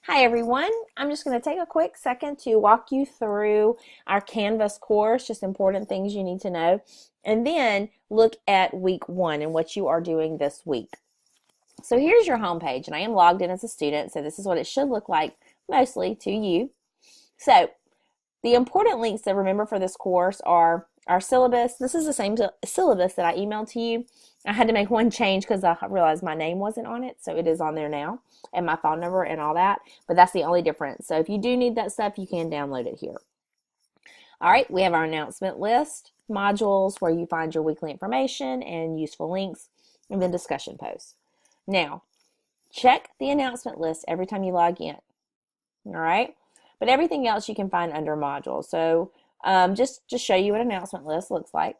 Hi everyone, I'm just going to take a quick second to walk you through our Canvas course, just important things you need to know, and then look at week one and what you are doing this week. So here's your home page, and I am logged in as a student, so this is what it should look like mostly to you. So the important links to remember for this course are our syllabus. This is the same syllabus that I emailed to you. I had to make one change because I realized my name wasn't on it, so it is on there now, and my phone number and all that, but that's the only difference. So if you do need that stuff, you can download it here. All right, we have our announcement list, modules where you find your weekly information and useful links, and then discussion posts. Now, check the announcement list every time you log in. All right, but everything else you can find under modules. So just to show you what announcement list looks like.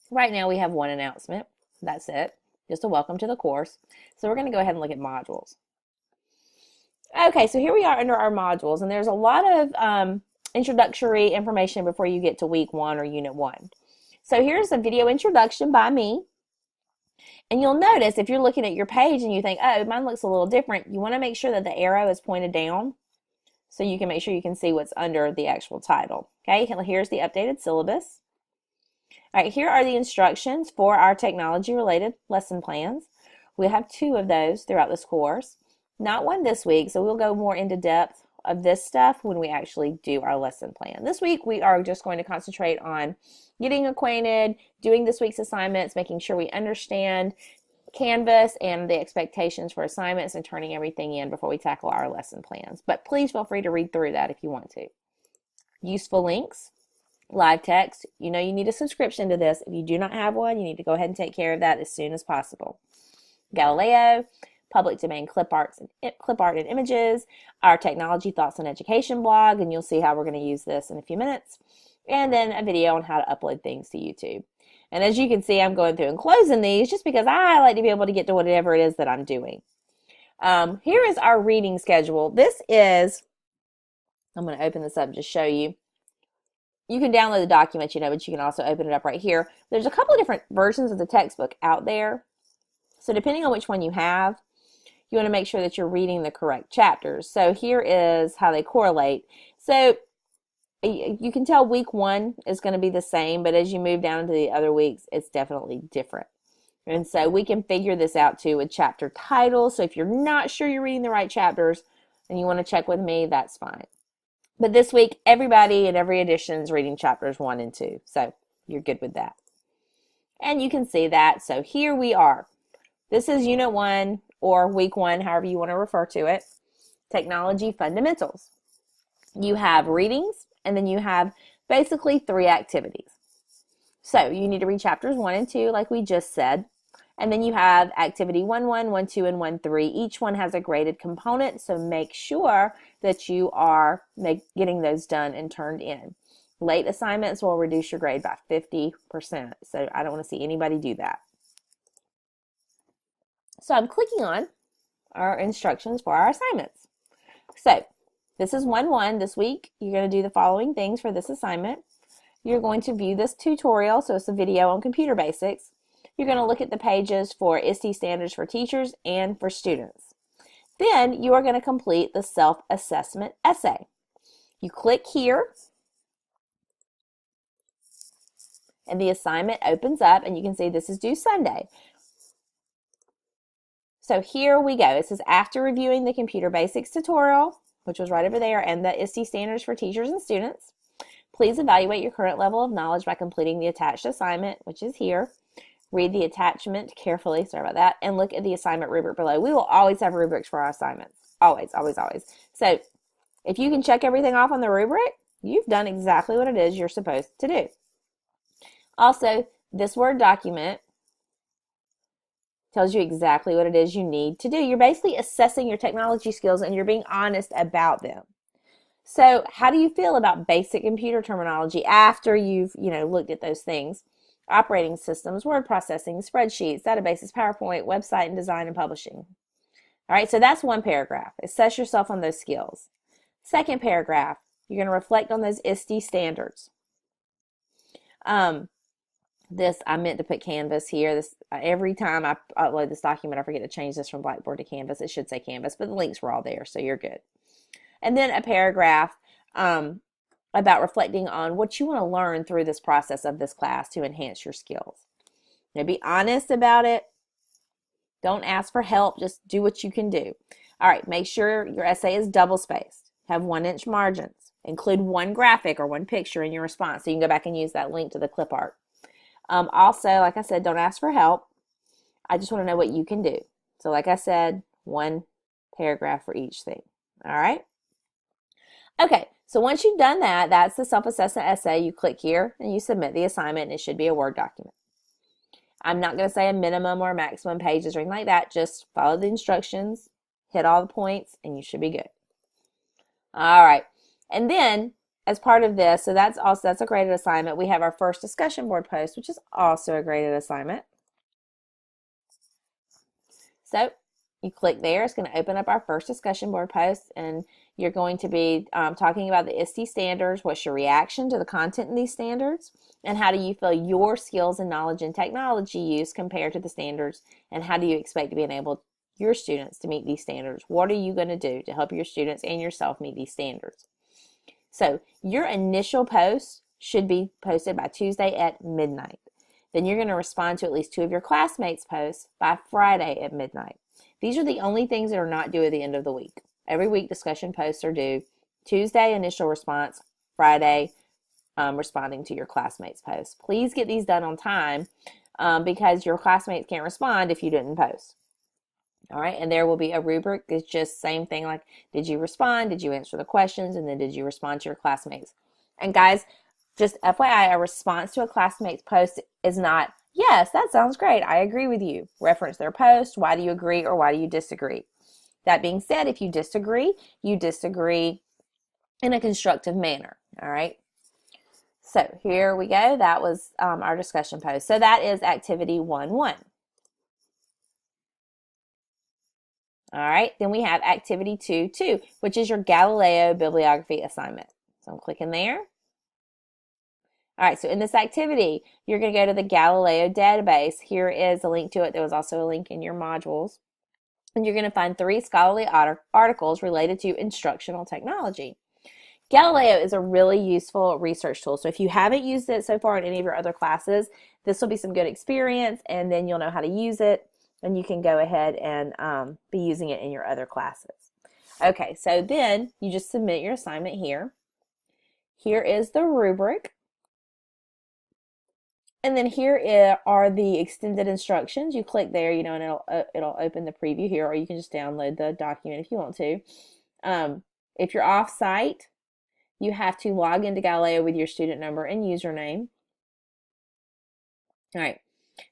Right now we have one announcement. That's it. Just a welcome to the course. So we're going to go ahead and look at modules. Okay, so here we are under our modules, and there's a lot of introductory information before you get to week one or unit one. So here's a video introduction by me. And you'll notice if you're looking at your page and you think, oh, mine looks a little different, you want to make sure that the arrow is pointed down so you can make sure you can see what's under the actual title. Okay, here's the updated syllabus. All right, here are the instructions for our technology-related lesson plans. We have 2 of those throughout this course. Not one this week, so we'll go more into depth of this stuff when we actually do our lesson plan. This week, we are just going to concentrate on getting acquainted, doing this week's assignments, making sure we understand Canvas and the expectations for assignments, and turning everything in before we tackle our lesson plans. But please feel free to read through that if you want to. Useful links. Live text, you know you need a subscription to this. If you do not have one, you need to go ahead and take care of that as soon as possible. Galileo, public domain clip art and images, our technology thoughts and education blog, and you'll see how we're going to use this in a few minutes, and then a video on how to upload things to YouTube. And as you can see, I'm going through and closing these just because I like to be able to get to whatever it is that I'm doing. Here is our reading schedule. This is, I'm going to open this up and just show you. You can download the document, but you can also open it up right here. There's a couple of different versions of the textbook out there. So depending on which one you have, you want to make sure that you're reading the correct chapters. So here is how they correlate. So you can tell week one is going to be the same, but as you move down into the other weeks, it's definitely different. And so we can figure this out too with chapter titles. So if you're not sure you're reading the right chapters and you want to check with me, that's fine. But this week, everybody in every edition is reading chapters 1 and 2. So you're good with that. And you can see that. So here we are. This is unit 1 or week 1, however you want to refer to it. Technology fundamentals. You have readings, and then you have basically 3 activities. So you need to read chapters 1 and 2, like we just said. And then you have activity 1-1, 1-2, and 1-3. Each one has a graded component, so make sure that you are getting those done and turned in. Late assignments will reduce your grade by 50%, so I don't want to see anybody do that. So I'm clicking on our instructions for our assignments. So this is 1-1. This week, you're going to do the following things for this assignment. You're going to view this tutorial, so it's a video on computer basics. You're going to look at the pages for ISTE standards for teachers and for students. Then you are going to complete the self-assessment essay. You click here, and the assignment opens up, and you can see this is due Sunday. So here we go. It says, after reviewing the computer basics tutorial, which was right over there, and the ISTE standards for teachers and students, please evaluate your current level of knowledge by completing the attached assignment, which is here. Read the attachment carefully, sorry about that, and look at the assignment rubric below. We will always have rubrics for our assignments. Always, always, always. So if you can check everything off on the rubric, you've done exactly what it is you're supposed to do. Also, this Word document tells you exactly what it is you need to do. You're basically assessing your technology skills, and you're being honest about them. So how do you feel about basic computer terminology after you've, looked at those things? Operating systems, word processing, spreadsheets, databases, PowerPoint, website and design and publishing. All right, so that's one paragraph. Assess yourself on those skills. Second paragraph, you're going to reflect on those ISTE standards. this, I meant to put Canvas here. This every time I upload this document, I forget to change this from Blackboard to Canvas. It should say Canvas, but the links were all there, so you're good. And then a paragraph about reflecting on what you want to learn through this process of this class to enhance your skills. Now, be honest about it. Don't ask for help. Just do what you can do. All right, make sure your essay is double-spaced. Have 1-inch margins. Include one graphic or one picture in your response so you can go back and use that link to the clip art. Also, like I said, don't ask for help. I just want to know what you can do. So like I said, 1 paragraph for each thing. All right? Okay, so once you've done that, that's the self-assessment essay. You click here and you submit the assignment, and it should be a Word document. I'm not going to say a minimum or a maximum pages or anything like that. Just follow the instructions, hit all the points, and you should be good. All right. And then as part of this, so that's a graded assignment. We have our first discussion board post, which is also a graded assignment. So you click there. It's going to open up our first discussion board post, and you're going to be talking about the ISTE standards. What's your reaction to the content in these standards? And how do you feel your skills and knowledge in technology use compared to the standards? And how do you expect to be enable your students to meet these standards? What are you going to do to help your students and yourself meet these standards? So your initial post should be posted by Tuesday at midnight. Then you're going to respond to at least 2 of your classmates' posts by Friday at midnight. These are the only things that are not due at the end of the week. Every week, discussion posts are due. Tuesday, initial response. Friday, responding to your classmates' posts. Please get these done on time because your classmates can't respond if you didn't post. All right, and there will be a rubric. It's just same thing like, did you respond? Did you answer the questions? And then did you respond to your classmates? And guys, just FYI, a response to a classmate's post is not, yes, that sounds great. I agree with you. Reference their post. Why do you agree or why do you disagree? That being said, if you disagree in a constructive manner. All right. So here we go. That was our discussion post. So that is activity 1-1. All right, then we have activity 2-2, which is your Galileo bibliography assignment. So I'm clicking there. All right, so in this activity, you're going to go to the Galileo database. Here is a link to it. There was also a link in your modules. And you're going to find 3 scholarly articles related to instructional technology. Galileo is a really useful research tool. So if you haven't used it so far in any of your other classes, this will be some good experience, and then you'll know how to use it. And you can go ahead and be using it in your other classes. Okay, so then you just submit your assignment here. Here is the rubric. And then here are the extended instructions. You click there, and it'll open the preview here, or you can just download the document if you want to. If you're off-site, you have to log into Galileo with your student number and username. All right.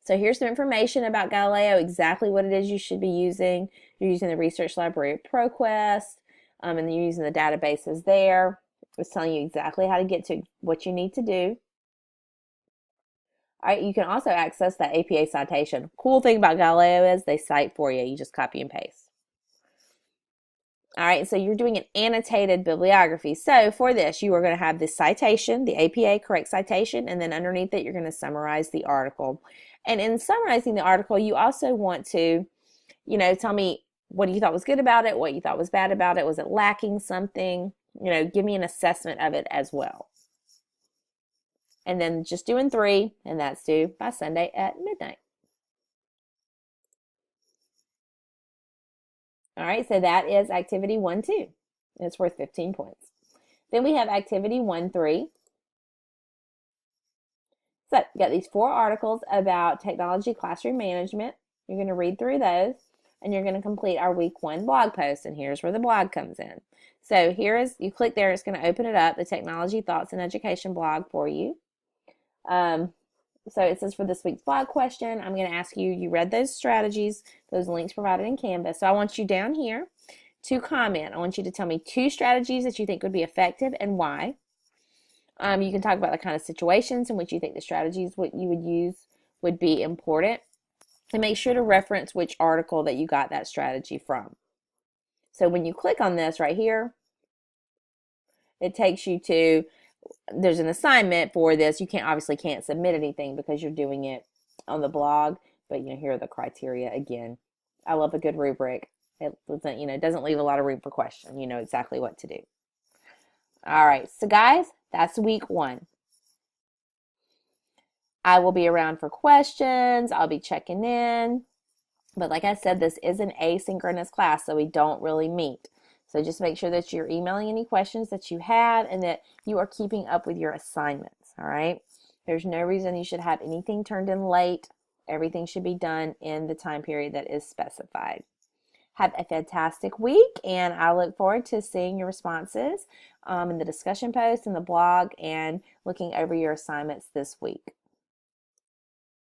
So here's some information about Galileo, exactly what it is you should be using. You're using the Research Library of ProQuest, and then you're using the databases there. It's telling you exactly how to get to what you need to do. All right, you can also access that APA citation. Cool thing about Galileo is they cite for you. You just copy and paste. All right, so you're doing an annotated bibliography. So for this, you are going to have the citation, the APA correct citation, and then underneath it, you're going to summarize the article. And in summarizing the article, you also want to, tell me what you thought was good about it, what you thought was bad about it, was it lacking something? Give me an assessment of it as well. And then just doing 3, and that's due by Sunday at midnight. All right, so that is activity 1-2. It's worth 15 points. Then we have activity 1-3. So you got these 4 articles about technology classroom management. You're going to read through those, and you're going to complete our week 1 blog post, and here's where the blog comes in. So you click there, it's going to open it up, the Technology Thoughts in Education blog for you. So it says for this week's blog question, I'm going to ask you, you read those strategies, those links provided in Canvas. So I want you down here to comment. I want you to tell me 2 strategies that you think would be effective and why. You can talk about the kind of situations in which you think the strategies what you would use would be important. And make sure to reference which article that you got that strategy from. So when you click on this right here, it takes you to there's an assignment for this. You obviously can't submit anything because you're doing it on the blog, but here are the criteria again. I love a good rubric. It doesn't, it doesn't leave a lot of room for question. You know exactly what to do. All right, so guys, that's week 1. I will be around for questions. I'll be checking in. But like I said, this is an asynchronous class, so we don't really meet. So just make sure that you're emailing any questions that you have and that you are keeping up with your assignments, all right? There's no reason you should have anything turned in late. Everything should be done in the time period that is specified. Have a fantastic week, and I look forward to seeing your responses in the discussion post and the blog and looking over your assignments this week.